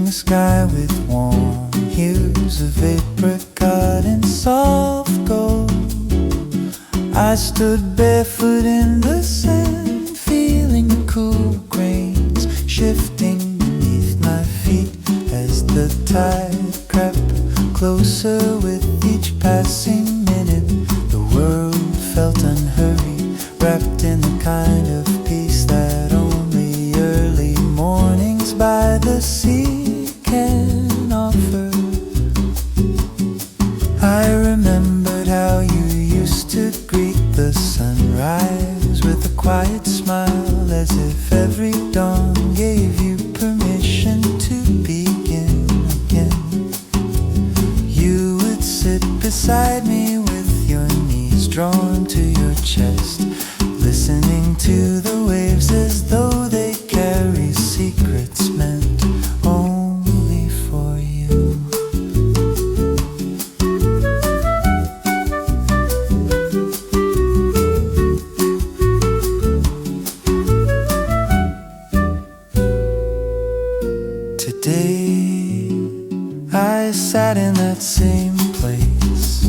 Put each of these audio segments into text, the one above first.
the sky with warm hues of apricot and soft gold. I stood barefoot in the sand, feeling the cool grains shifting beneath my feet as the tide crept closer with each passing minute. The world felt unhurried, wrapped in the kind of peace that only early mornings by the sea can offer. I remembered how you used to greet the sunrise with a quiet smile, as if every dawn gave you permission to begin again. You would sit beside me with your knees drawn to your chest, listening to the waves as though they carry secrets meant only for you. Today I sat in that same place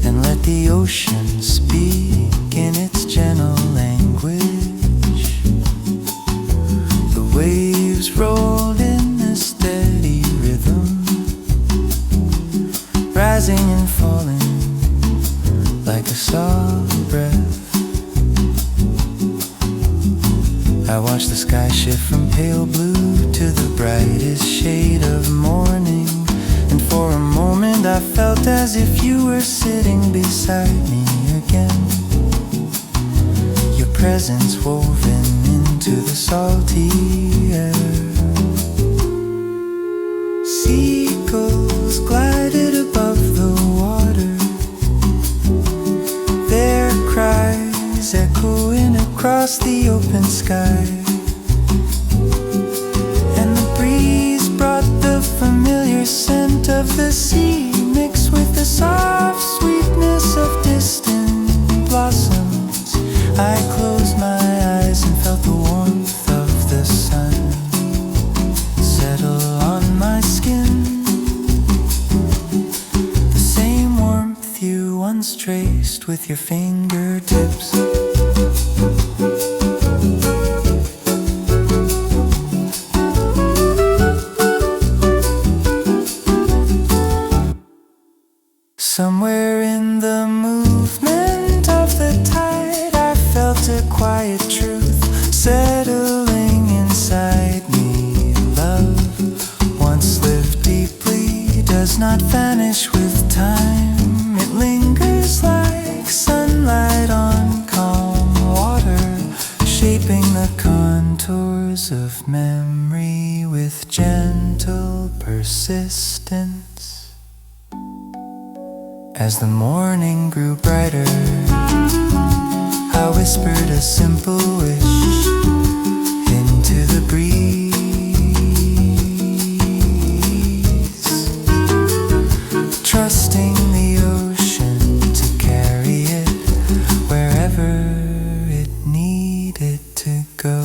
and let the ocean speak in its gentle language. The waves rolled in a steady rhythm, rising and falling like a soft breath. I watched the sky shift from pale blue to the brightest shade of morning, and for a moment I felt as if you were sitting beside me again. Your presence woven into the salty air. Seagulls glided above the water, their cries echoing across the open sky. And the breeze brought the familiar scent of the sea, mixed with the soft sweetness of distant blossoms. I closed my eyes and felt the warmth of the sun settle on my skin, the same warmth you once traced with your fingertips. Somewhere in the movement of the tide, I felt a quiet truth settling inside me. Love, once lived deeply, does not vanish with time. It lingers like sunlight on calm water, shaping the contours of memory with gentle persistence. As the morning grew brighter, I whispered a simple wish into the breeze, trusting the ocean to carry it wherever it needed to go.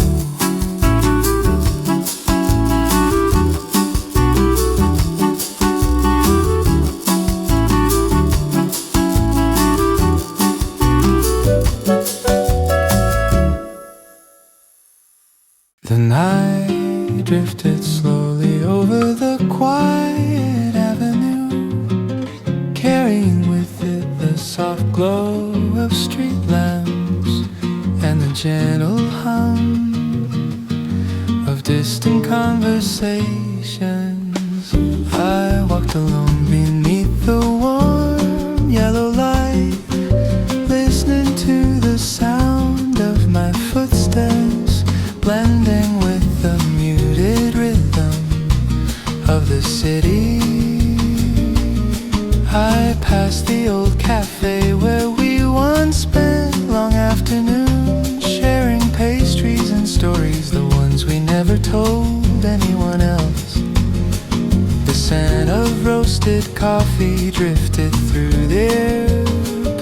The night drifted slowly over the quiet avenue, carrying with it the soft glow of street lamps and the gentle hum of distant conversations. I walked alone beneath the warm yellow light, listening to the sound of my footsteps, blending with the muted rhythm of the city. I passed the old cafe where we once spent long afternoons, sharing pastries and stories, the ones we never told anyone else. The scent of roasted coffee drifted through the air,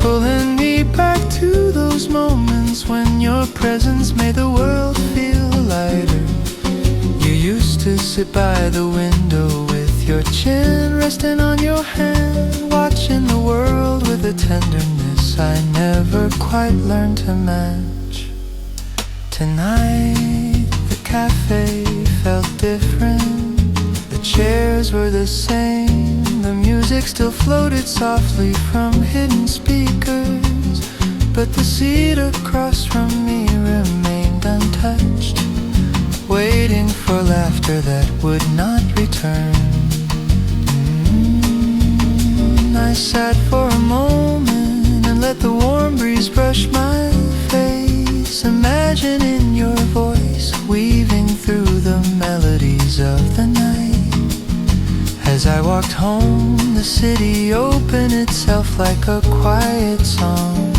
pulling me back to those moments when your presence made the world feel lighter. You used to to sit by the window with your chin resting on your hand, watching the world with a tenderness I never quite learned to match. Tonight the cafe felt different. The chairs were the same. The music still floated softly from hidden speakers, but the seat across from me remained untouched, waiting for laughter that would not return. I sat for a moment and let the warm breeze brush my face, imagining your voice weaving through the melodies of the night. As I walked home, the city opened itself like a quiet song.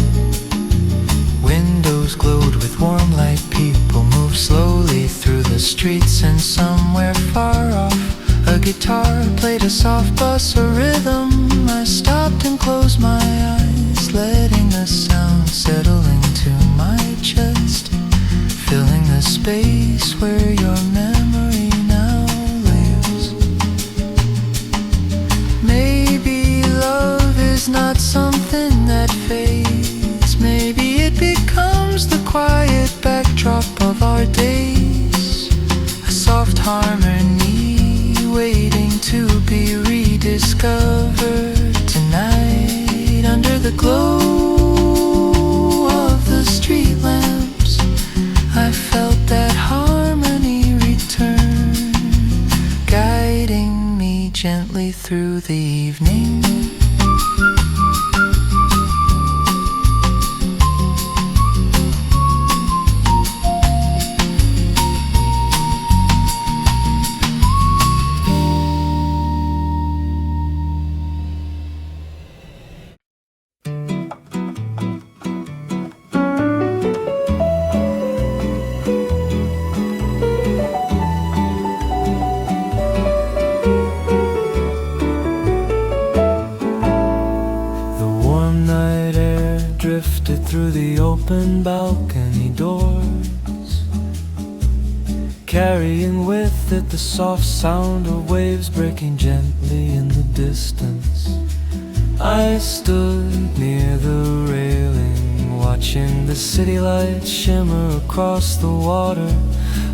Windows glowed with warm light, people moved slowly through the streets, and somewhere far off, a guitar played a soft bossa rhythm. I stopped and closed my eyes, letting the sound settle into my chest, filling the space where your memory now lives. Maybe love is not something that fades. Maybe it becomes the quiet backdrop of our days, a soft harmony waiting to be rediscovered. Tonight, under the glow of the street lamps, I felt that harmony return, guiding me gently through the evening. Drifted through the open balcony doors, carrying with it the soft sound of waves breaking gently in the distance. I stood near the railing, watching the city lights shimmer across the water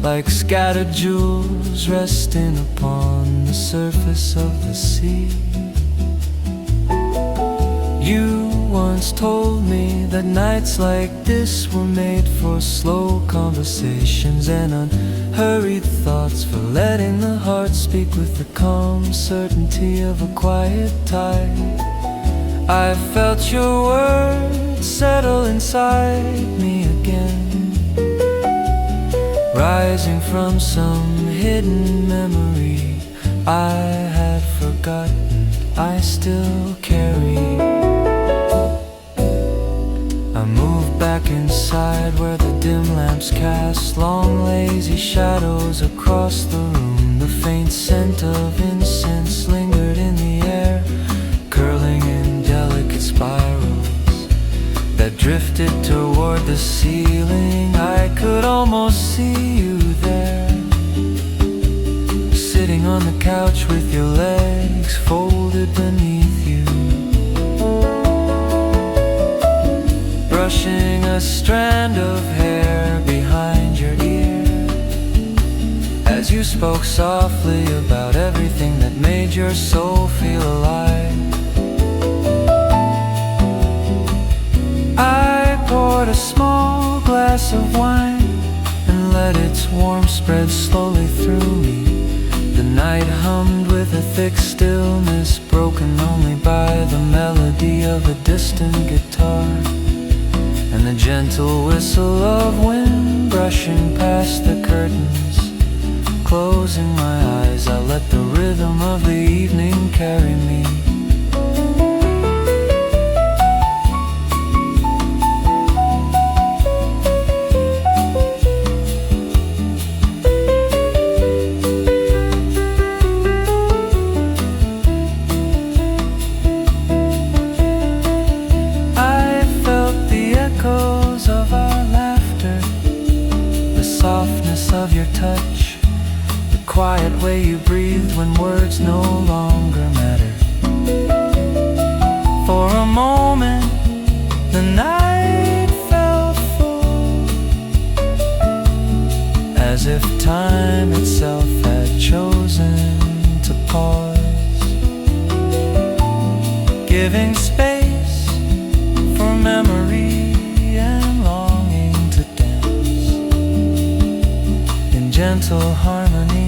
like scattered jewels resting upon the surface of the sea. You once told me that nights like this were made for slow conversations and unhurried thoughts, for letting the heart speak with the calm certainty of a quiet tide. I felt your words settle inside me again, rising from some hidden memory I had forgotten I still carry. I moved back inside where the dim lamps cast long lazy shadows across the room. The faint scent of incense lingered in the air, curling in delicate spirals that drifted toward the ceiling. I could almost see you there, sitting on the couch with your legs folded beneath you, brushing a strand of hair behind your ear, as you spoke softly about everything that made your soul feel alive. I poured a small glass of wine and let its warmth spread slowly through me. The night hummed with a thick stillness, broken only by the melody of a distant guitar and the gentle whistle of wind brushing past the curtains. Closing my eyes, I let the rhythm of the evening carry me. quiet way you breathed when words no longer mattered. For a moment, the night felt full, as if time itself had chosen to pause, giving space for memory and longing to dance in gentle harmony.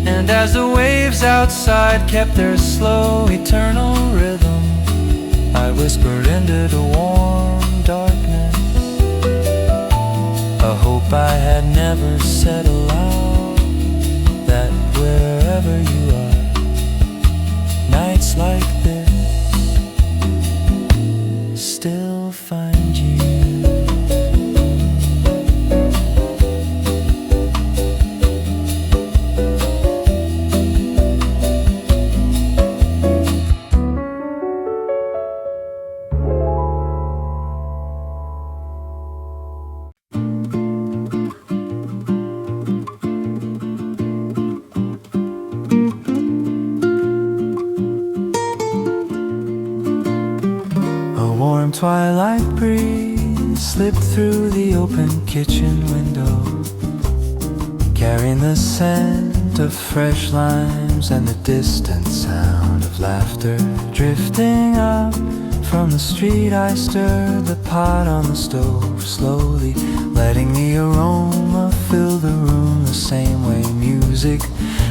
And as the waves outside kept their slow, eternal rhythm, I whispered into the warm darkness a hope I had never said aloud, that wherever you are, nights like this still find you. Warm twilight breeze slipped through the open kitchen window, carrying the scent of fresh limes and the distant sound of laughter. Drifting up from the street, I stirred the pot on the stove slowly, letting the aroma fill the room the same way music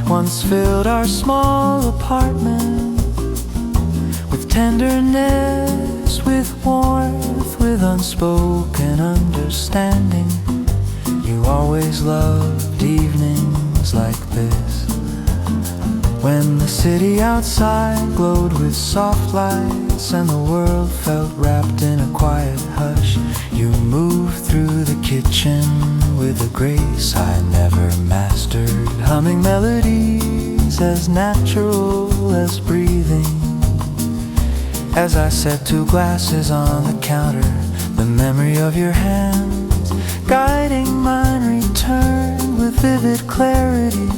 once filled our small apartment, with tenderness, with warmth, with unspoken understanding. You always loved evenings like this, when the city outside glowed with soft lights and the world felt wrapped in a quiet hush. You moved through the kitchen with a grace I never mastered, humming melodies as natural as breathing. As I set 2 glasses on the counter, the memory of your hands guiding mine returned with vivid clarity.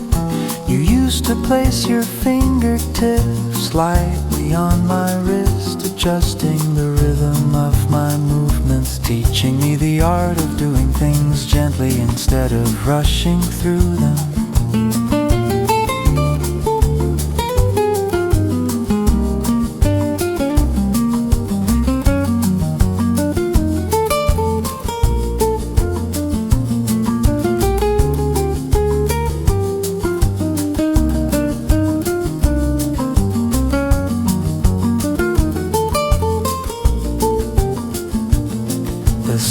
You used to place your fingertips lightly on my wrist, adjusting the rhythm of my movements, teaching me the art of doing things gently instead of rushing through them.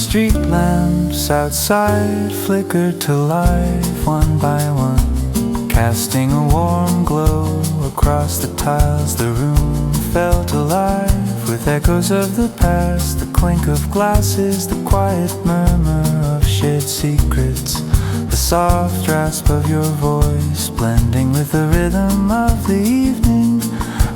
Street lamps outside flickered to life one by one, casting a warm glow across the tiles. The room felt alive with echoes of the past, the clink of glasses, the quiet murmur of shared secrets, the soft rasp of your voice blending with the rhythm of the evening.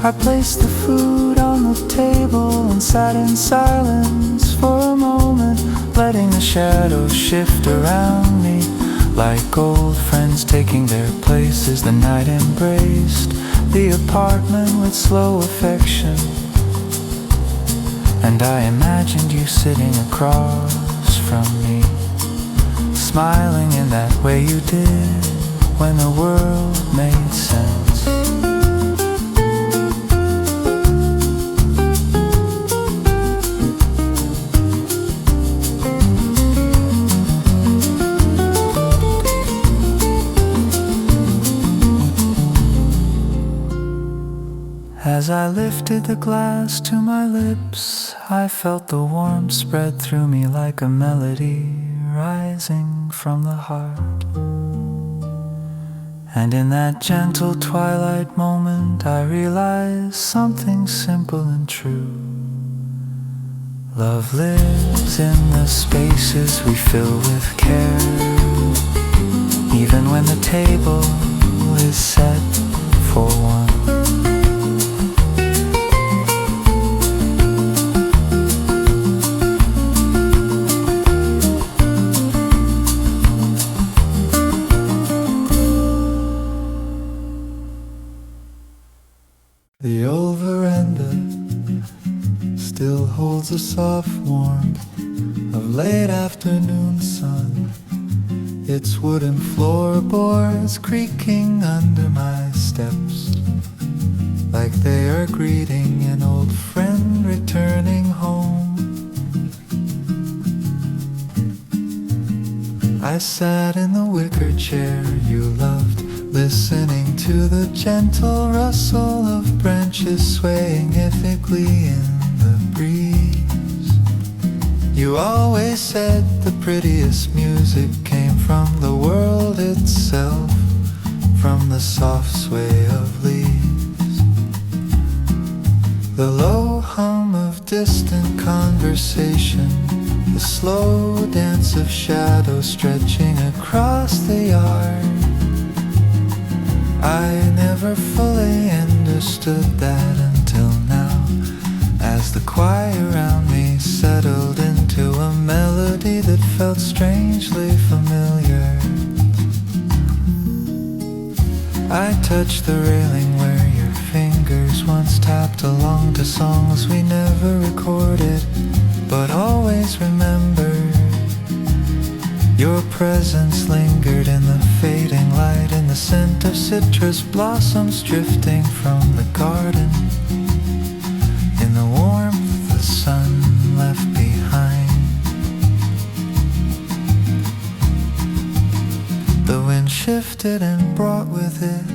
I placed the food on the table and sat in silence for a moment, letting the shadows shift around me like old friends taking their places. The night embraced the apartment with slow affection, and I imagined you sitting across from me, smiling in that way you did when the world made sense. As I lifted the glass to my lips, I felt the warmth spread through me like a melody rising from the heart. And in that gentle twilight moment, I realized something simple and true. Love lives in the spaces we fill with care, even when the table is set for one. The old veranda still holds a soft warmth of late afternoon sun. Its wooden floorboards creaking under my steps, like they are greeting an old friend returning home. I sat in the wicker chair you loved, listening to the gentle rustle of branches swaying ethically in the breeze. You always said the prettiest music came from the world itself, from the soft sway of leaves. The low hum of distant conversation, the slow dance of shadows stretching across the yard. I never fully understood that until now, as the quiet around me settled into a melody that felt strangely familiar. I touched the railing where your fingers once tapped along to songs we never recorded, but always remembered. Your presence lingered in the fading light, in the scent of citrus blossoms drifting from the garden, in the warmth the sun left behind. The wind shifted and brought with it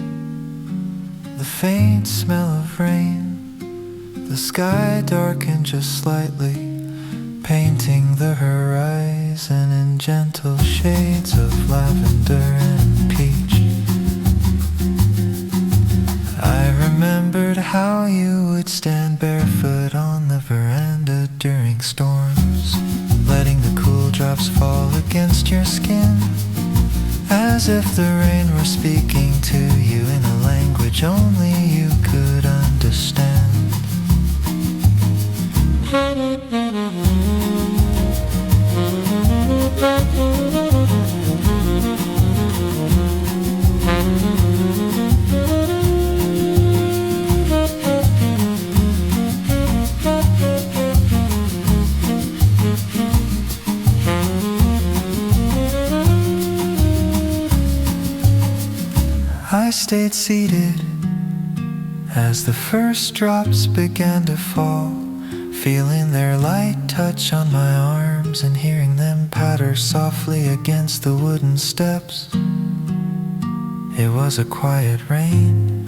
the faint smell of rain. The sky darkened just slightly, painting the horizon in gentle shades of lavender and peach. I remembered how you would stand barefoot on the veranda during storms, letting the cool drops fall against your skin, as if the rain were speaking to you in a language only you could understand. I stayed seated as the first drops began to fall, feeling their light touch on my arms and hearing them patter softly against the wooden steps. It was a quiet rain,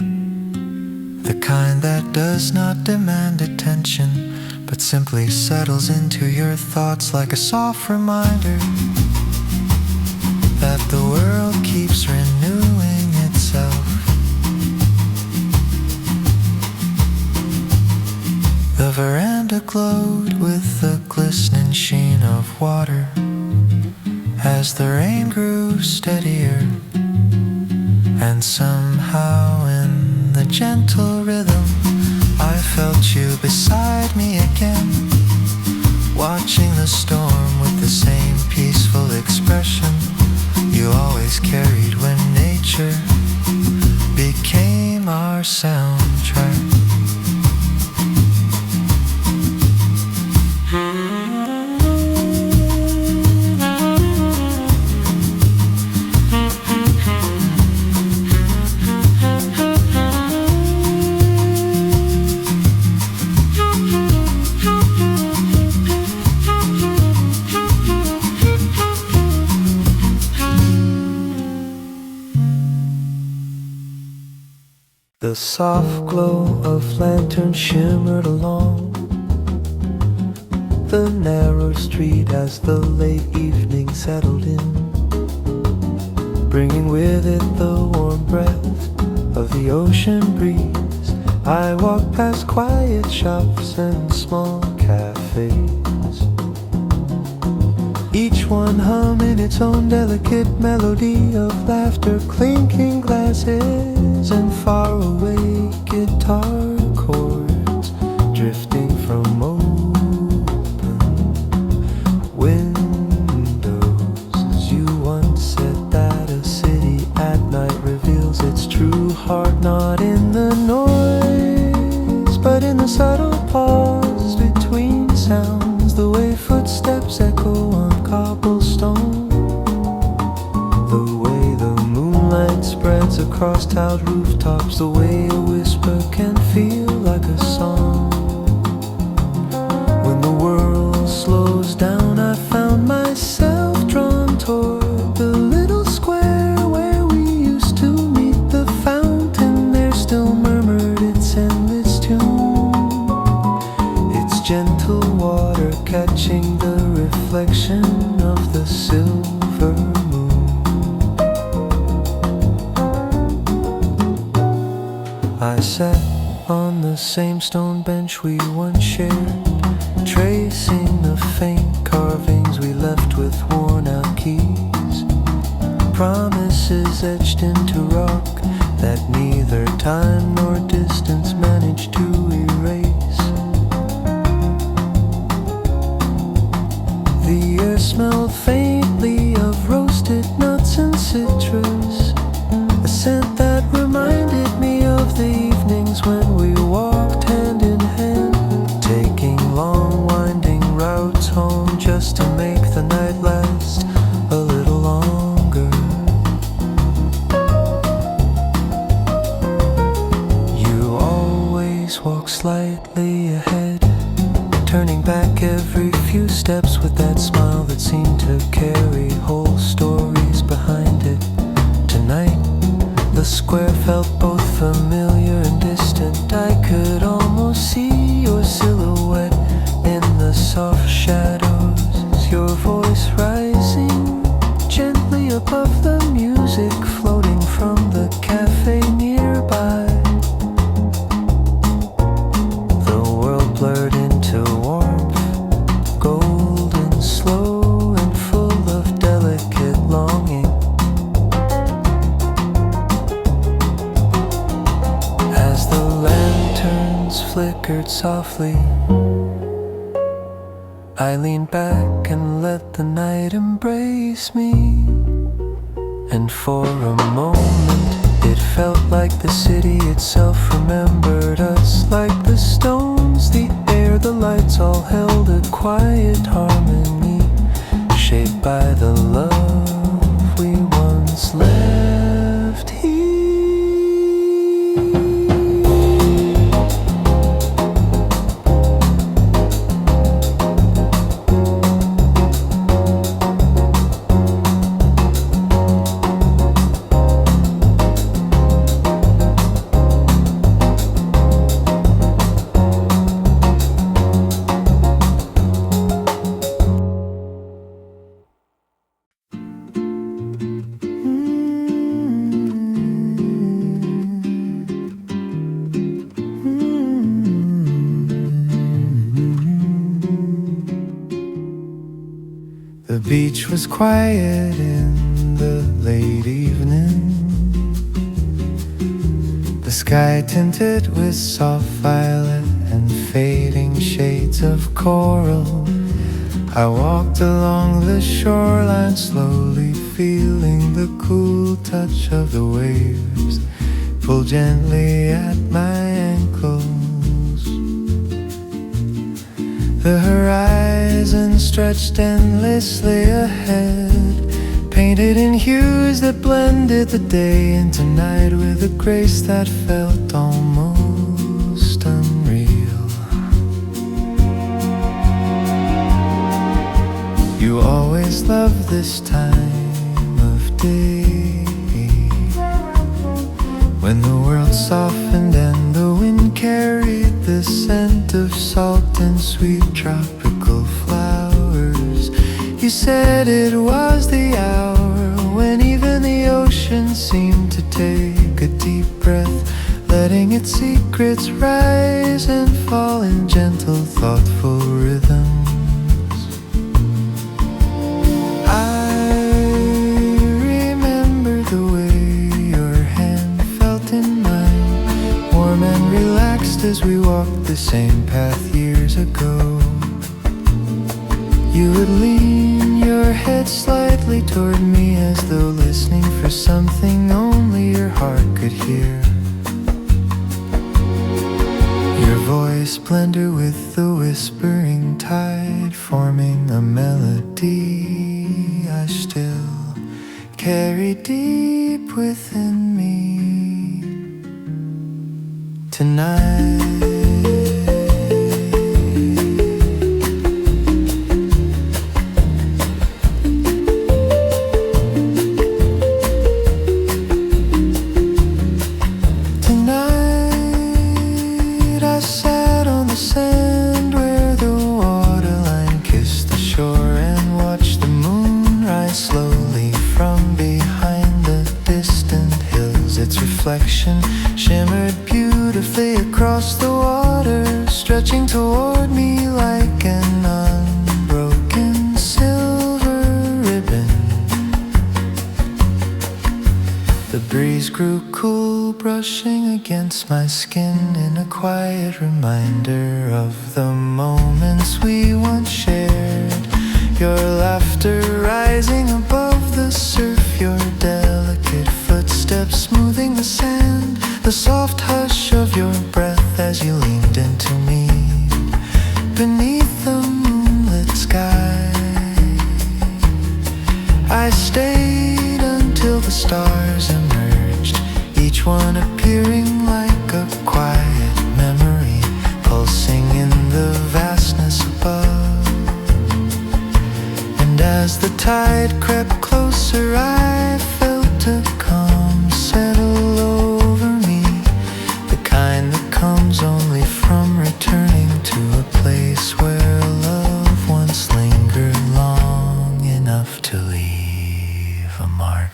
the kind that does not demand attention, but simply settles into your thoughts like a soft reminder that the world keeps renewing itself. The veranda glowed with the glistening sheen of water as the rain grew steadier, and somehow in the gentle rhythm I felt you beside me again, watching the storm with the same peaceful expression you always carried when nature became our soundtrack. The soft glow of lanterns shimmered along the narrow street as the late evening settled in, bringing with it the warm breath of the ocean breeze. I walked past quiet shops and small cafés, each one humming its own delicate melody of laughter, clinking glasses and faraway guitar chords drifting from open windows. As you once said that a city at night reveals its true heart, not in the noise crossed out rooftops, the way a whisper can feel like a song. When the world slows down, I found myself drawn toward the little square where we used to meet. The fountain there still murmured its endless tune, its gentle water catching the reflection of the silver moon. I sat on the same stone bench we once shared, tracing the faint carvings we left with worn-out keys, promises etched into rock that neither time nor distance managed to erase. The air smelled faintly of roasted nuts and citrus, a scent that reminded me of the evenings when we walked hand in hand, taking long winding routes home just to make the night last a little longer. You always walk slightly ahead, turning back every few steps with that smile that seemed to carry whole stories behind it. Tonight, the square felt both familiar and distant. I could almost see your silhouette in the soft shadows, your voice rising gently above the music floating from the cafe nearby. The world blurred into warmth, golden, slow, and full of delicate longing. As the lanterns flickered softly, I leaned back and let the night embrace me. And for a moment, it felt like the city itself remembered us. Like the stones, the air, the lights all held a quiet harmony, shaped by the love we once left here. The beach was quiet in the late evening, the sky tinted with soft violet and fading shades of coral. I walked along the shoreline slowly, feeling the cool touch of the waves pull gently at my ankles. The horizon stretched endlessly ahead, painted in hues that blended the day into night with a grace that felt almost unreal. You always loved this time of day, when the world softened and the wind carried the scent of salt and sweet tropical flowers. You said it was the hour when even the ocean seemed to take a deep breath, letting its secrets rise and fall in gentle, thoughtful rhythms. I remember the way your hand felt in mine, warm and relaxed as we walked the same path years ago. You would lean your head slightly toward me as though listening for something only your heart could hear. Your voice blended with the whispering tide, forming a melody I still carry deep within me. tonight. Tonight I sat on the sand where the waterline kissed the shore and watched the moon rise slowly from behind the distant hills. Its reflection shimmered beautifully across the water, stretching toward me like an unbroken silver ribbon. The breeze grew cool, brushing against my skin in a quiet reminder of the moments we once shared. Your laughter rising above the surf, your delicate footsteps smoothing the sand, the soft hush of your breath as you leaned into me beneath the moonlit sky. I stayed until the stars emerged, each one appearing like a quiet memory pulsing in the vastness above. And as the tide crept closer, I felt a calm settle over me, the kind that comes only from returning to a place where love once lingered long enough to leave a mark.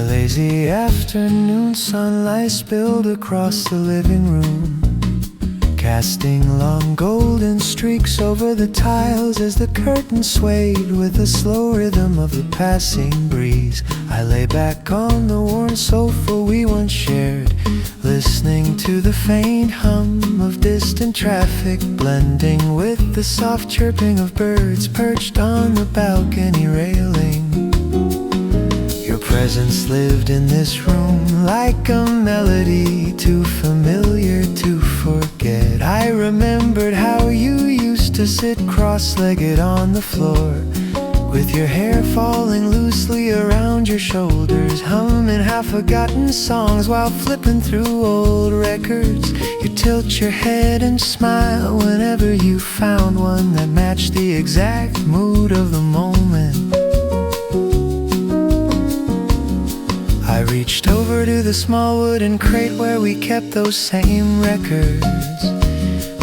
Lazy afternoon sunlight spilled across the living room, casting long golden streaks over the tiles as the curtain swayed with the slow rhythm of the passing breeze. I lay back on the worn sofa we once shared, listening to the faint hum of distant traffic blending with the soft chirping of birds perched on the balcony railing. Your presence lived in this room like a melody too familiar to forget. I remembered how you used to sit cross-legged on the floor, with your hair falling loosely around your shoulders, humming half-forgotten songs while flipping through old records. You tilt your head and smile whenever you found one that matched the exact mood of the moment. I reached over to the small wooden crate where we kept those same records,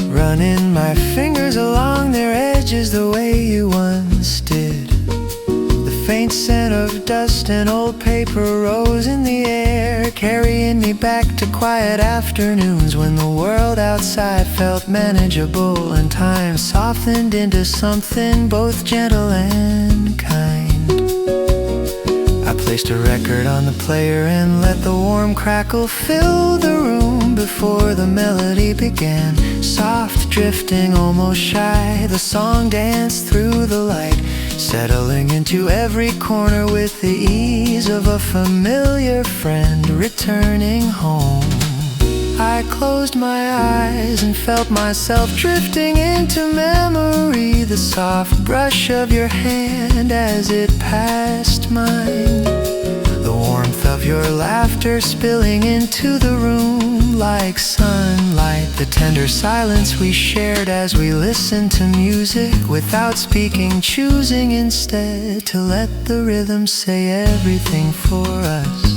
running my fingers along their edges the way you once did. The faint scent of dust and old paper rose in the air, carrying me back to quiet afternoons when the world outside felt manageable and time softened into something both gentle and kind. I placed a record on the player and let the warm crackle fill the room before the melody began. Soft, drifting, almost shy, the song danced through the light, settling into every corner with the ease of a familiar friend returning home. I closed my eyes and felt myself drifting into memory, the soft brush of your hand as it passed mine, the warmth of your laughter spilling into the room like sunlight, the tender silence we shared as we listened to music without speaking, choosing instead to let the rhythm say everything for us.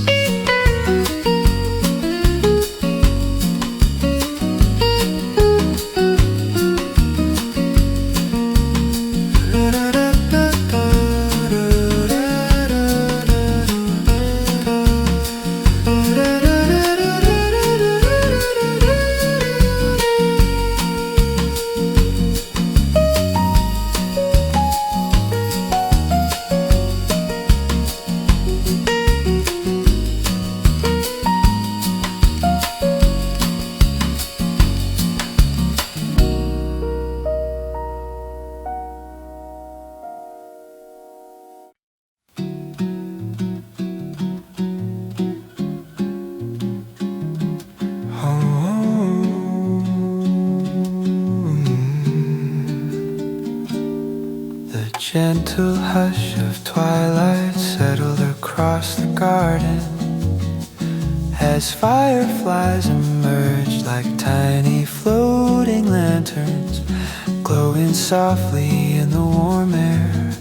Gentle hush of twilight settled across the garden as fireflies emerged like tiny floating lanterns, glowing softly in the warm air.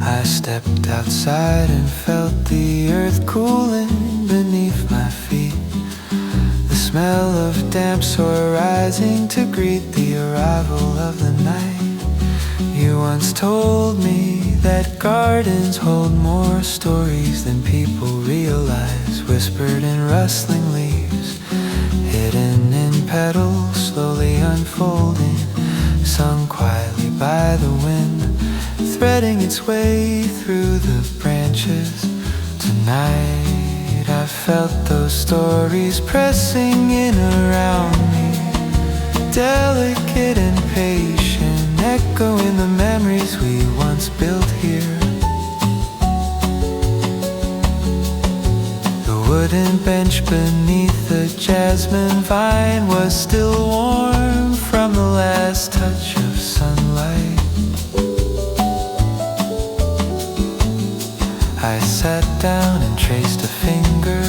I stepped outside and felt the earth cooling beneath my feet, the smell of damp soil rising to greet the arrival of the night. You once told me that gardens hold more stories than people realize, whispered in rustling leaves, hidden in petals slowly unfolding, sung quietly by the wind, threading its way through the branches. Tonight I felt those stories pressing in around me, delicate and patient, echoing the memories we once built here. The wooden bench beneath the jasmine vine was still warm from the last touch of sunlight. I sat down and traced a finger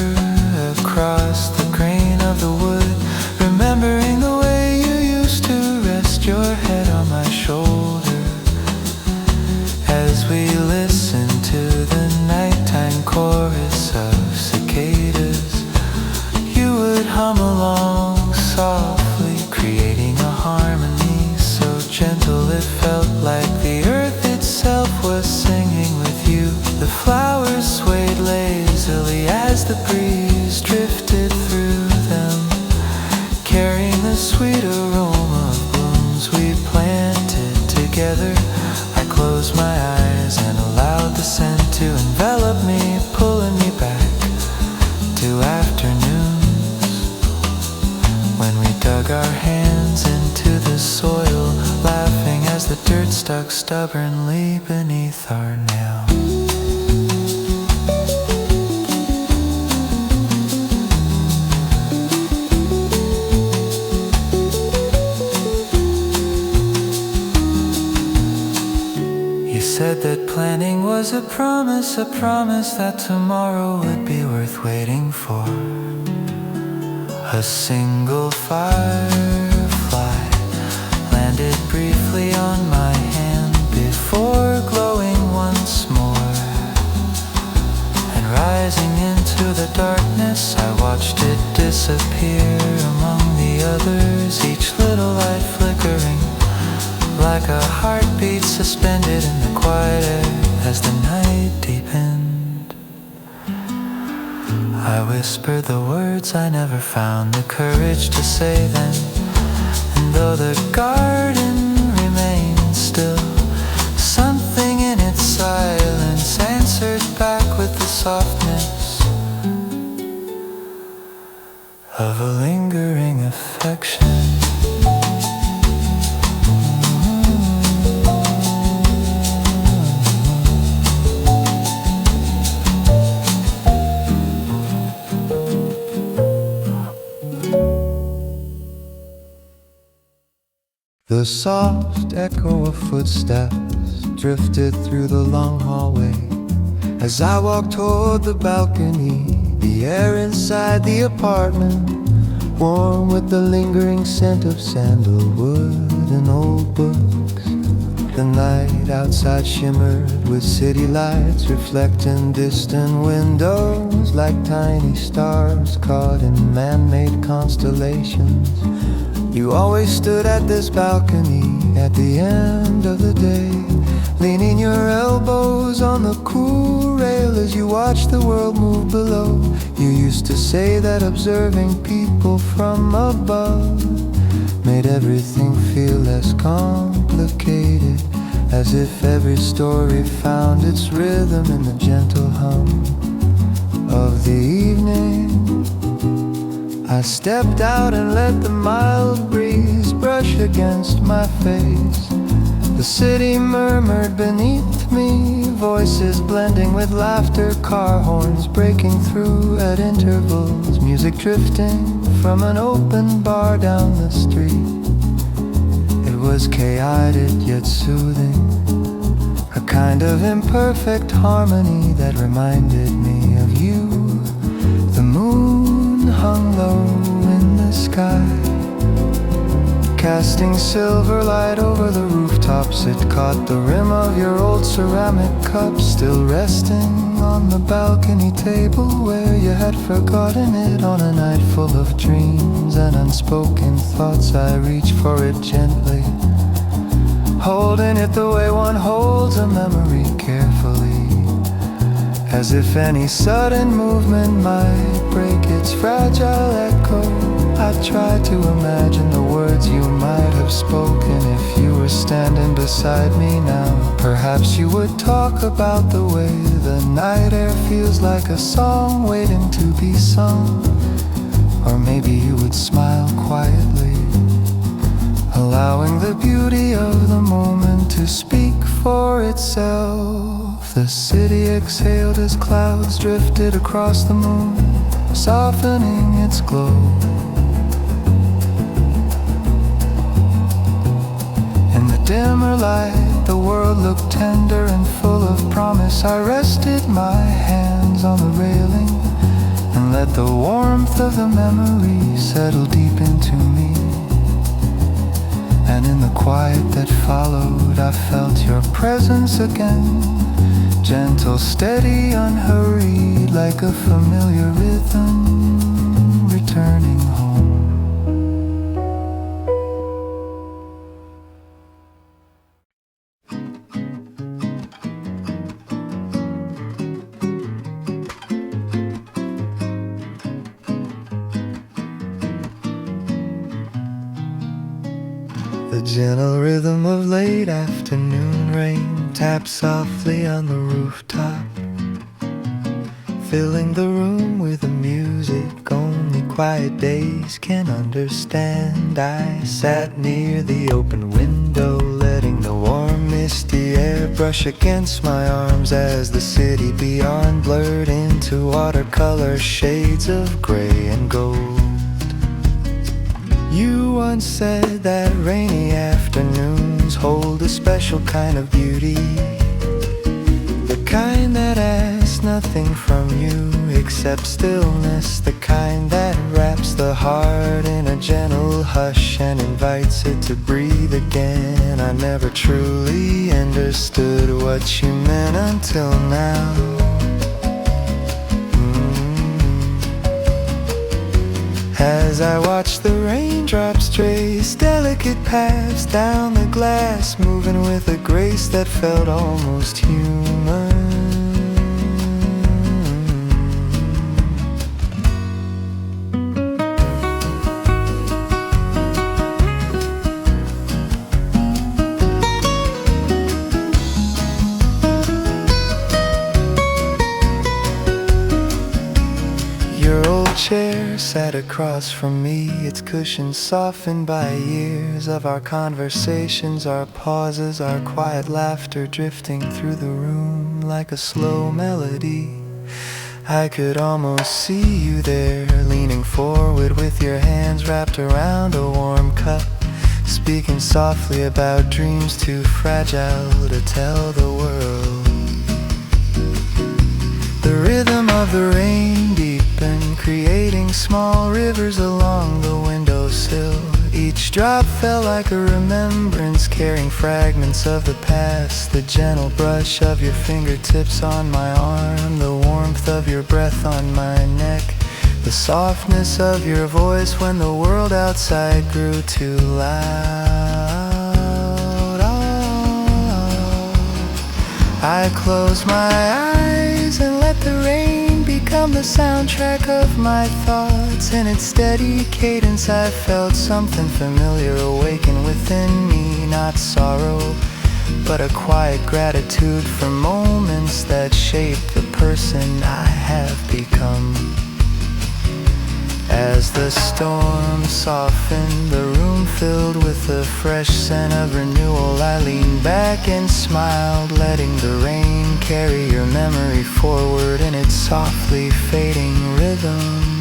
across the grain of the wood, remembering the way you used to rest your head on my shoulder as we listened to the nighttime chorus of cicadas. You would hum along softly, creating a harmony so gentle it felt like the earth itself was singing with you. The flowers swayed lazily as the breeze drifted through them, carrying the sweet aroma of blooms we planted together. I closed my eyes and allowed the scent to envelop me, pulling me back to afternoons when we dug our hands into the soil, laughing as the dirt stuck stubbornly beneath our nails. Said that planning was a promise that tomorrow would be worth waiting for. A single firefly landed briefly on my hand before glowing once more, and rising into the darkness I watched it disappear among the others, each little light flickering like a heartbeat suspended in the quiet air as the night deepened. I whispered the words I never found the courage to say then, and though the garden remained still, something in its silence answered back with the softness of a lingering affection. The soft echo of footsteps drifted through the long hallway as I walked toward the balcony. The air inside the apartment, warm with the lingering scent of sandalwood and old books. The night outside shimmered with city lights reflecting distant windows like tiny stars caught in man-made constellations. You always stood at this balcony at the end of the day, leaning your elbows on the cool rail as you watched the world move below. You used to say that observing people from above made everything feel less complicated, as if every story found its rhythm in the gentle hum of the evening. I stepped out and let the mild breeze brush against my face. The city murmured beneath me, voices blending with laughter, car horns breaking through at intervals, music drifting from an open bar down the street. It was chaotic yet soothing, a kind of imperfect harmony that reminded me of you. The moon hung low in the sky, casting silver light over the rooftops. It caught the rim of your old ceramic cup, still resting on the balcony table where you had forgotten it on a night full of dreams and unspoken thoughts. I reached for it gently, holding it the way one holds a memory carefully, as if any sudden movement might break its fragile echo. I tried to imagine the words you might have spoken if you were standing beside me now. Perhaps you would talk about the way the night air feels like a song waiting to be sung. Or maybe you would smile quietly, allowing the beauty of the moment to speak for itself. The city exhaled as clouds drifted across the moon, softening its glow. In the dimmer light, the world looked tender and full of promise. I rested my hands on the railing and let the warmth of the memory settle deep into me. And in the quiet that followed, I felt your presence again, gentle, steady, unhurried, like a familiar rhythm returning home. The gentle rhythm of late afternoon rain taps softly on the rooftop, filling the room with the music only quiet days can understand. I sat near the open window, letting the warm misty air brush against my arms as the city beyond blurred into watercolor shades of gray and gold. You once said that rainy afternoons hold a special kind of beauty, the kind that asks nothing from you except stillness, the kind that wraps the heart in a gentle hush and invites it to breathe again. I never truly understood what you meant until now. As I watched the raindrops trace delicate paths down the glass, moving with a grace that felt almost human. Your old chair sat across from me, its cushions softened by years of our conversations, our pauses, our quiet laughter drifting through the room like a slow melody. I could almost see you there, leaning forward with your hands wrapped around a warm cup, speaking softly about dreams too fragile to tell the world. The rhythm of the rain deepened, creating small rivers along the windowsill. Each drop felt like a remembrance, carrying fragments of the past. The gentle brush of your fingertips on my arm, the warmth of your breath on my neck, the softness of your voice when the world outside grew too loud. Oh, I closed my eyes and let the rain become the soundtrack of my thoughts. In its steady cadence I felt something familiar awaken within me, not sorrow, but a quiet gratitude for moments that shaped the person I have become. As the storm softened, the room filled with the fresh scent of renewal, I leaned back and smiled, letting the rain carry your memory forward in its softly fading rhythm.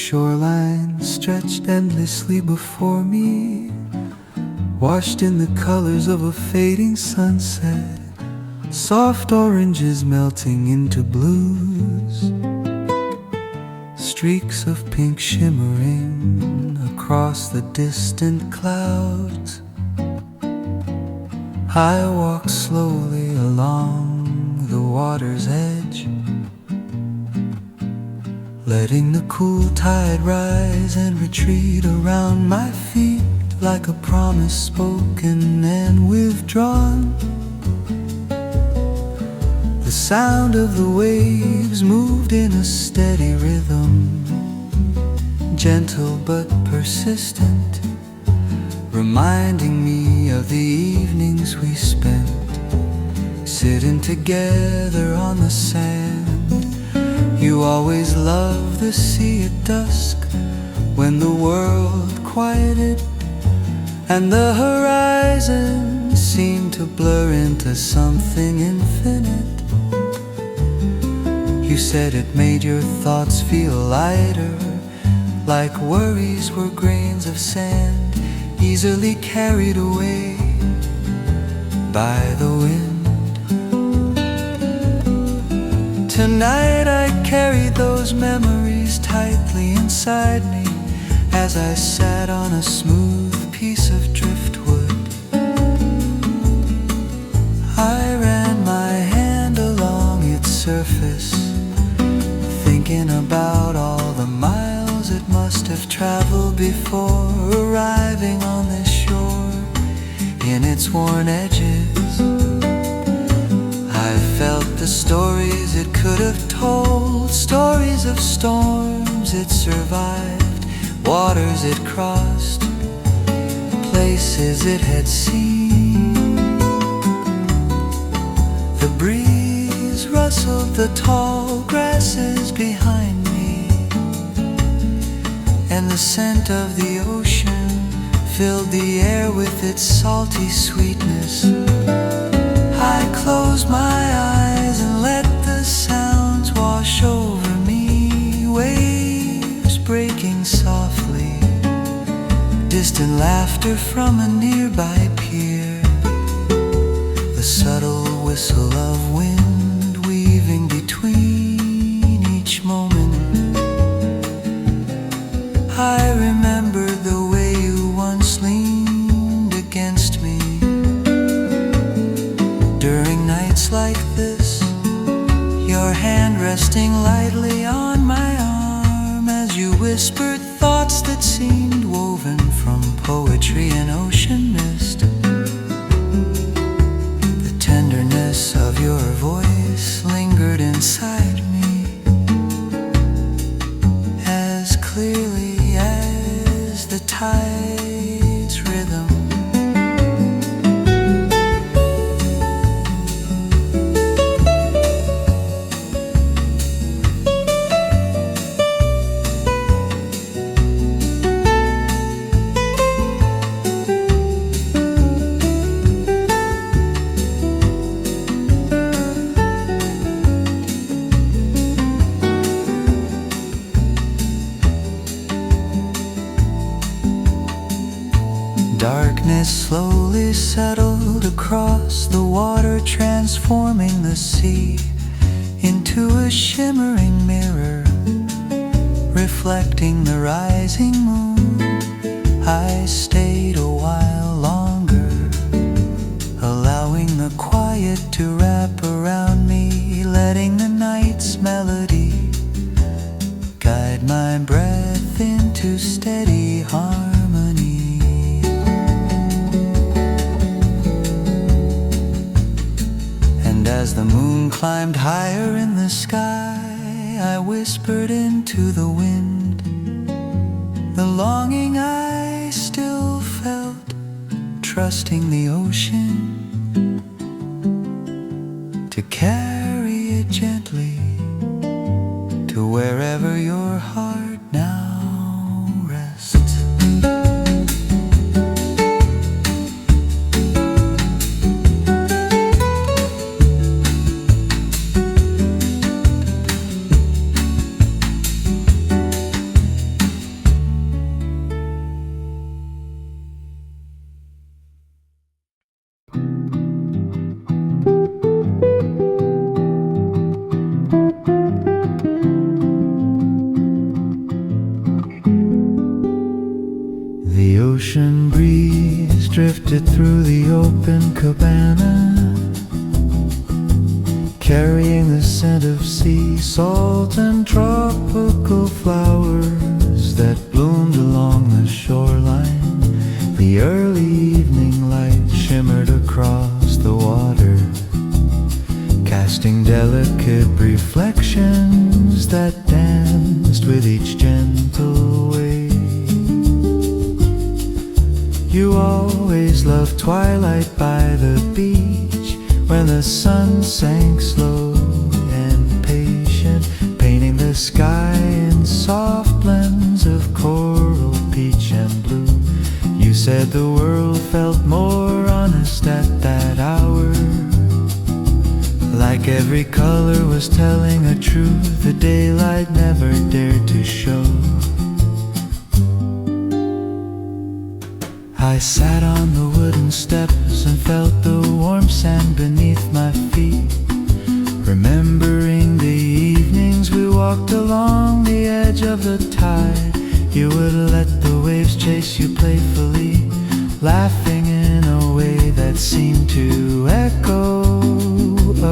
shoreline stretched endlessly before me, washed in the colors of a fading sunset, soft oranges melting into blues, streaks of pink shimmering across the distant clouds. I walk slowly along the water's edge, letting the cool tide rise and retreat around my feet like a promise spoken and withdrawn. The sound of the waves moved in a steady rhythm, gentle but persistent, reminding me of the evenings we spent sitting together on the sand. You always loved the sea at dusk, when the world quieted and the horizon seemed to blur into something infinite. You said it made your thoughts feel lighter, like worries were grains of sand easily carried away by the wind. Tonight I carried those memories tightly inside me as I sat on a smooth piece of driftwood. I ran my hand along its surface, thinking about all the miles it must have traveled before arriving on this shore in its worn edges. I felt the stories it could have told, stories of storms it survived, waters it crossed, places it had seen. The breeze rustled the tall grasses behind me, and the scent of the ocean filled the air with its salty sweetness. I closed my eyes and let the sounds wash over me, waves breaking softly, distant laughter from a nearby pier, the subtle whistle of wind weaving between each moment. I remembered the way you once leaned against me during nights like this, your hand resting lightly on my arm as you whispered thoughts that seemed woven from poetry and ocean mist. The tenderness of your voice lingered inside me as clearly as the tide's rhythm. Darkness slowly settled across the water, transforming the sea into a shimmering mirror, reflecting the rising moon. I stayed a while longer, allowing the quiet to wrap around me, letting the night's melody guide my breath into steady harmony. As the moon climbed higher in the sky, I whispered into the wind the longing I still felt, trusting the ocean to carry it gently to wherever your heart now rests. ocean breeze drifted through the open cabana, carrying the scent of sea salt and tropical flowers that bloomed along the shoreline. The early evening light shimmered across the water, casting delicate reflections that danced with each gentle wave. You always loved twilight by the beach, when the sun sank slow and patient, painting the sky in soft blends of coral, peach and blue. You said the world felt more honest at that hour, like every color was telling a truth the daylight never dared to show. I sat on the wooden steps and felt the warm sand beneath my feet, remembering the evenings we walked along the edge of the tide. You would let the waves chase you playfully, laughing in a way that seemed to echo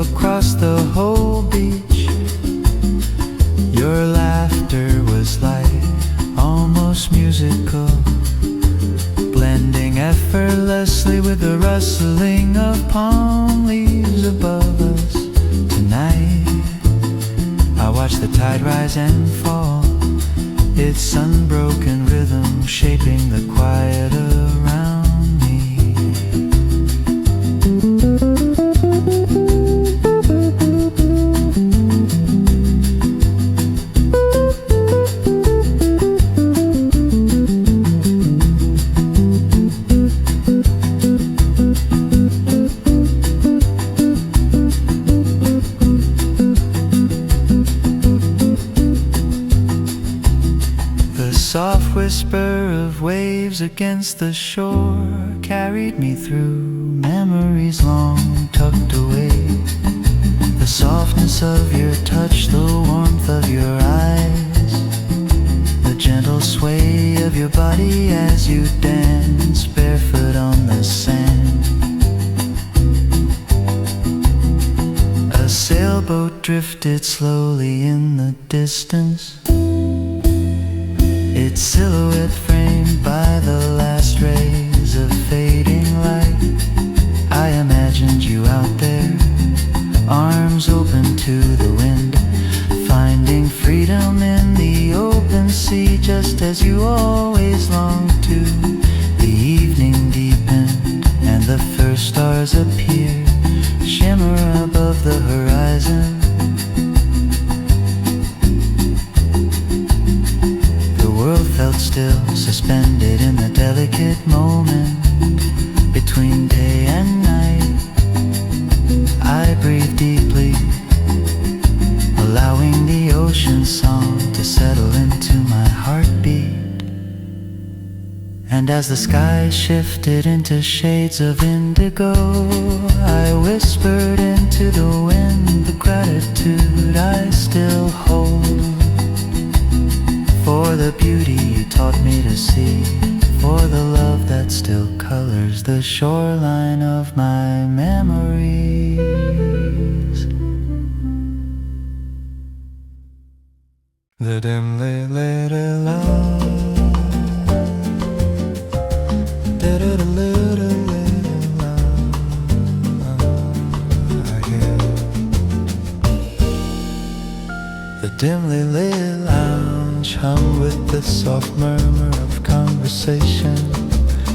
across the whole beach. Your laughter was light, almost musical, blending effortlessly with the rustling of palm leaves above us. Tonight, I watch the tide rise and fall, its unbroken rhythm shaping the quiet around me. Soft whisper of waves against the shore carried me through memories long tucked away. The softness of your touch, the warmth of your eyes, the gentle sway of your body as you dance barefoot on the sand. A sailboat drifted slowly in the distance, its silhouette framed by the last rays of fading light. I imagined you out there, arms open to the wind, finding freedom in the open sea, just as you always longed to. The evening deepened and the first stars appeared, shimmer above the horizon. Felt still, suspended in the delicate moment between day and night. I breathe deeply, allowing the ocean song to settle into my heartbeat. And as the sky shifted into shades of indigo, I whispered into the wind the gratitude I still hold for the beauty you taught me to see, for the love that still colors the shoreline of my memories. The dimly lit light, the dimly lit lounge hum with the soft murmur of conversation,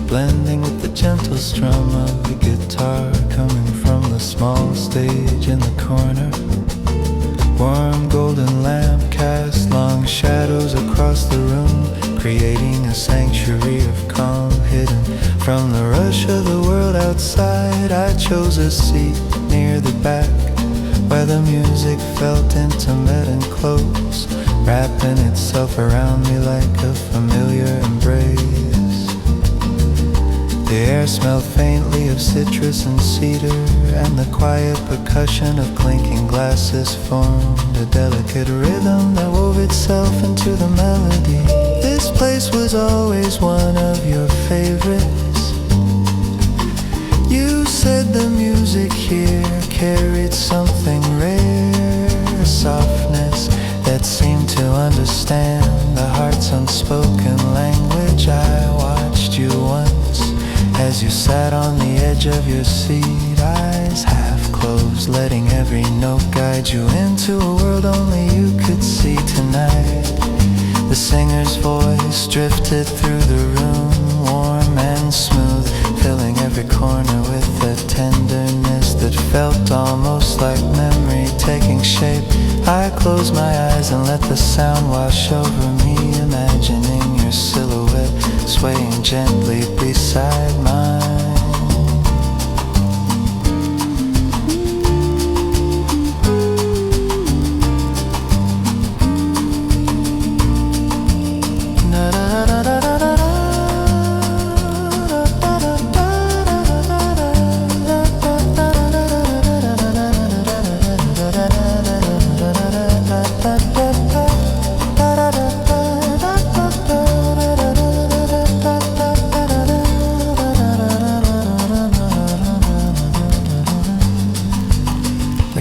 blending with the gentle strum of the guitar coming from the small stage in the corner. Warm golden lamp cast long shadows across the room, creating a sanctuary of calm hidden from the rush of the world outside. I chose a seat near the back, where the music felt intimate and close, wrapping itself around me like a familiar embrace. The air smelled faintly of citrus and cedar, and the quiet percussion of clinking glasses formed a delicate rhythm that wove itself into the melody. this place was always one of your favorites. You said the music here carried something rare, a softness that seemed to understand the heart's unspoken language. I watched you once as you sat on the edge of your seat, eyes half closed, letting every note guide you into a world only you could see tonight. The singer's voice drifted through the room, warm and smooth, filling every corner with a tenderness that felt almost like memory taking shape. I closed my eyes and let the sound wash over me, imagining your silhouette swaying gently beside mine.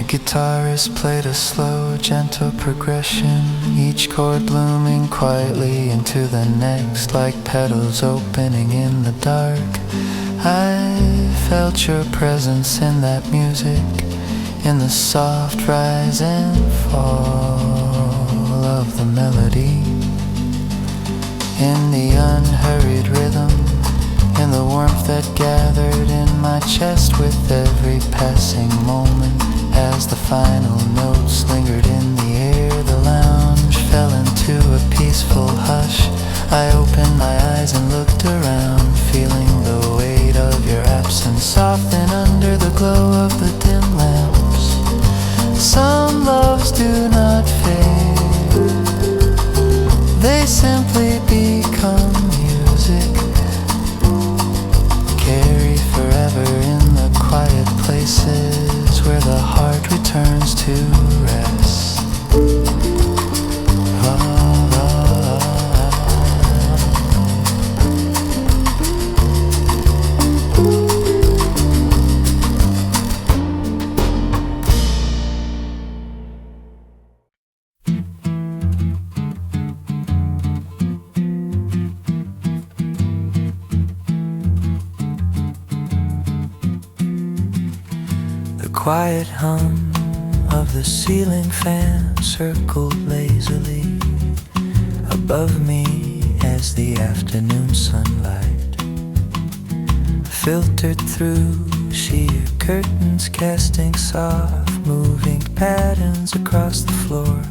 Guitarist played a slow, gentle progression, each chord blooming quietly into the next, like petals opening in the dark. I felt your presence in that music, in the soft rise and fall of the melody, in the unhurried rhythm, in the warmth that gathered in my chest with every passing moment. As the final notes lingered in the air, the lounge fell into a peaceful hush. I opened my eyes and looked around, feeling the weight of your absence soften under the glow of the dim lamps. Some loves do not fade, they simply become music, carry forever in the quiet places where the heart returns to rest. The quiet hum of the ceiling fan circled lazily above me as the afternoon sunlight filtered through sheer curtains, casting soft moving patterns across the floor.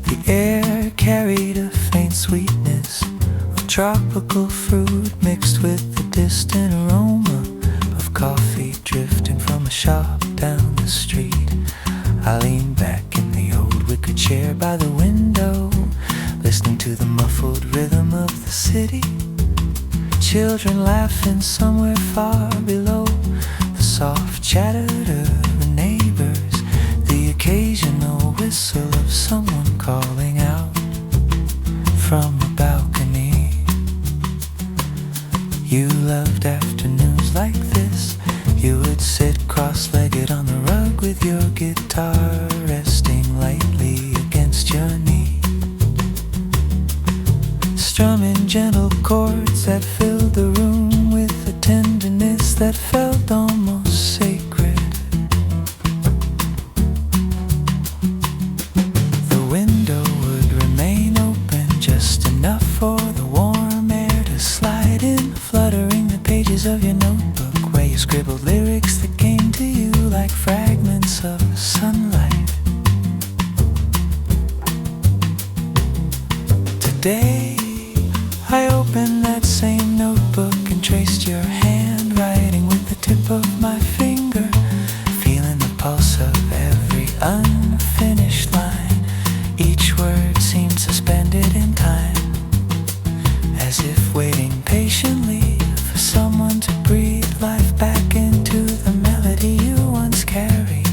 The air carried a faint sweetness of tropical fruit mixed with the distant aroma of coffee drifting from a shop down the street. I leaned back in the old wicker chair by the window, listening to the muffled rhythm of the city. Children laughing somewhere far below, the soft chatter of the neighbors, the occasional whistle of someone calling out from a balcony. You loved afternoons like this. You would sit cross-legged on the rug with your guitar resting lightly against your knee, strumming gentle chords that filled the room with a tenderness that felt almost sacred. The window would remain open just enough for the warm air to slide in, fluttering the pages of your notebook where you scribbled lyrics that came to you like fragments of sunlight. Today I opened that same notebook and traced your handwriting with the tip of my finger, feeling the pulse of every unfinished line. Each word seemed suspended in time, as if waiting patiently for someone to breathe life back into the melody you once carried.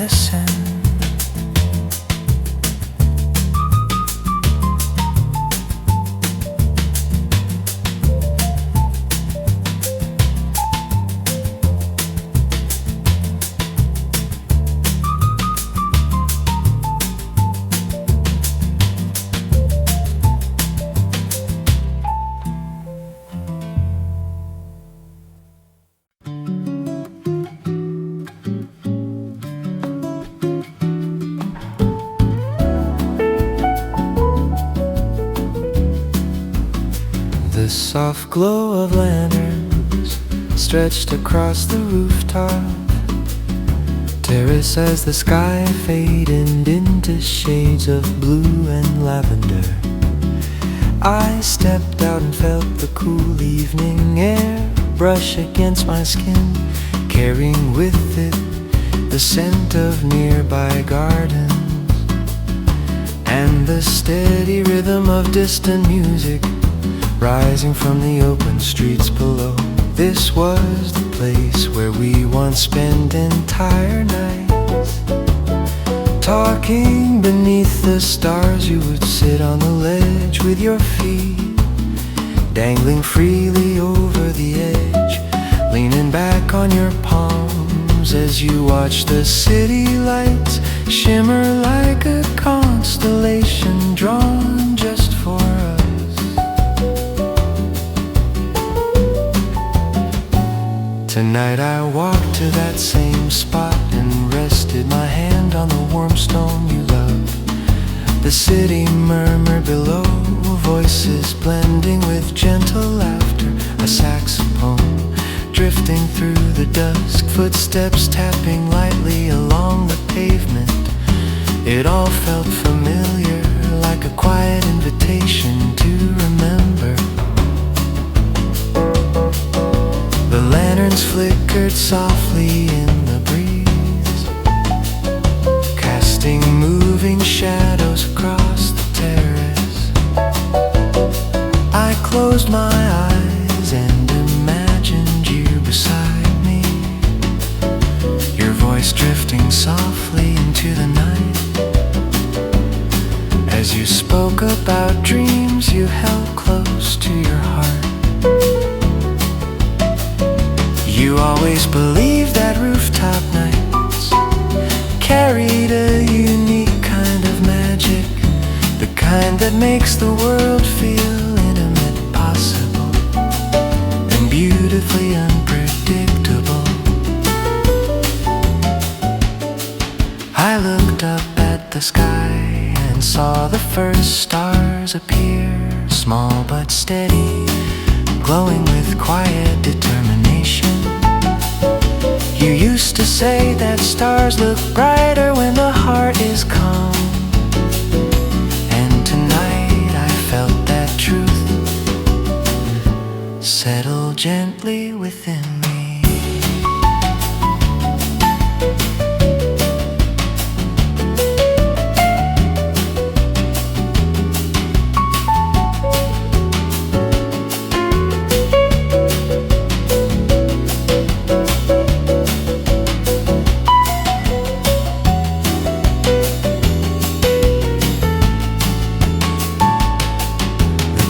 listen. The soft glow of lanterns stretched across the rooftop terrace as the sky faded into shades of blue and lavender. I stepped out and felt the cool evening air brush against my skin, carrying with it the scent of nearby gardens and the steady rhythm of distant music rising from the open streets below. This was the place where we once spent entire nights, talking beneath the stars. You would sit on the ledge with your feet dangling freely over the edge, leaning back on your palms as you watch the city lights shimmer like a constellation drawn just for us. Tonight I walked to that same spot and rested my hand on the warm stone you love. The city murmured below, voices blending with gentle laughter. A saxophone drifting through the dusk, footsteps tapping lightly along the pavement. It all felt familiar, like a quiet invitation to remember. The lanterns flickered softly in the breeze, casting moving shadows across the terrace. I closed my eyes and imagined you beside me, your voice drifting softly into the night. As you spoke about dreams you held close to your heart. You always believed that rooftop nights carried a unique kind of magic, the kind that makes the world feel intimate, possible, and beautifully unpredictable. I looked up at the sky and saw the first stars appear, small but steady, glowing with quiet determination. You used to say that stars look brighter when the heart is calm, and tonight I felt that truth settle gently within me.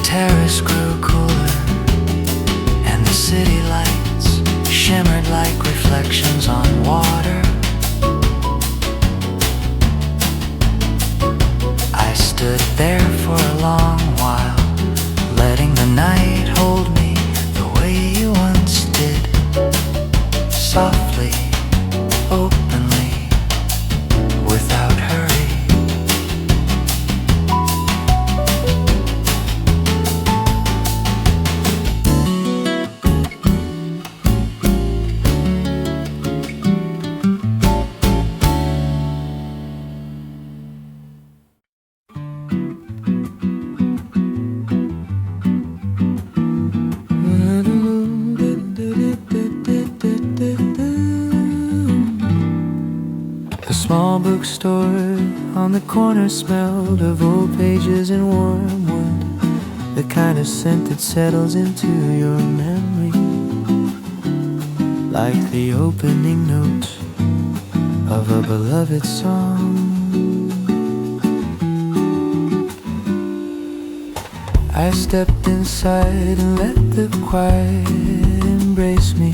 Terrace grew cooler, and the city lights shimmered like reflections on water. I stood there for a long while, letting the night hold me the way you once did, softly, openly, without hurry. The small bookstore on the corner smelled of old pages and warm wood, the kind of scent that settles into your memory, like the opening notes of of a beloved song. I stepped inside and let the quiet embrace me,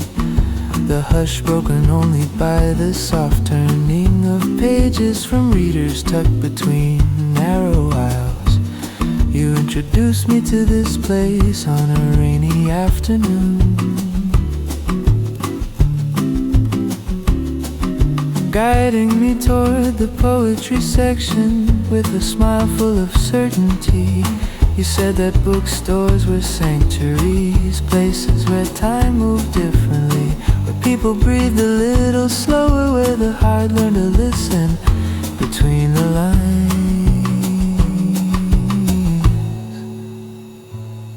the hush broken only by the soft turning of pages from readers tucked between narrow aisles. You introduced me to this place on a rainy afternoon, guiding me toward the poetry section with a smile full of certainty. You said that bookstores were sanctuaries, places where time moved differently, where people breathed a little slower, where the heart learned to listen between the lines.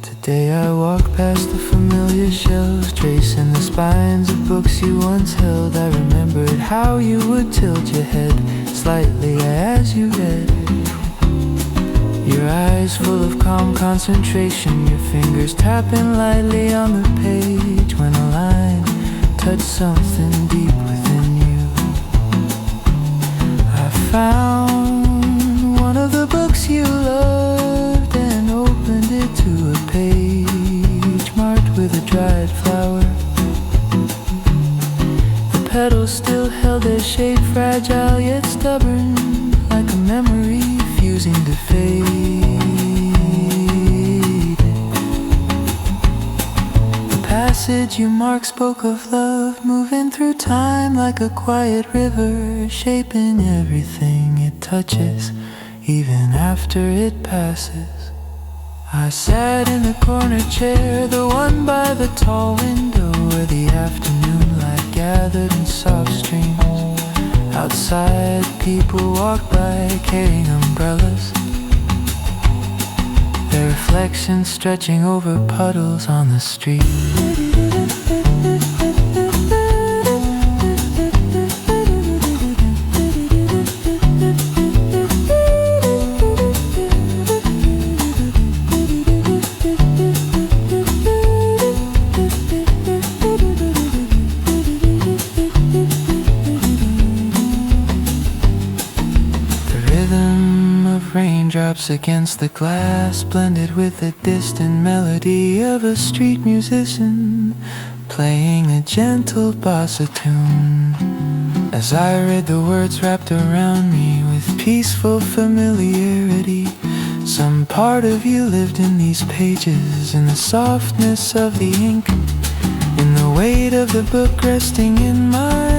Today I walk past the familiar shelves, tracing the spines of books you once held. I remembered how you would tilt your head slightly as you read, your eyes full of calm concentration, your fingers tapping lightly on the page when a line touched something deep within you. I found one of the books you loved and opened it to a page marked with a dried flower. The petals still held their shape, fragile yet stubborn, like a memory fusing to fade. The passage you marked spoke of love moving through time like a quiet river, shaping everything it touches, even after it passes. I sat in the corner chair, the one by the tall window, where the afternoon light gathered in soft streams. Outside, people walked by carrying umbrellas, their reflections stretching over puddles on the street. Raindrops against the glass blended with the distant melody of a street musician playing a gentle bossa tune. As I read, the words wrapped around me with peaceful familiarity. Some part of you lived in these pages, in the softness of the ink, in the weight of the book resting in my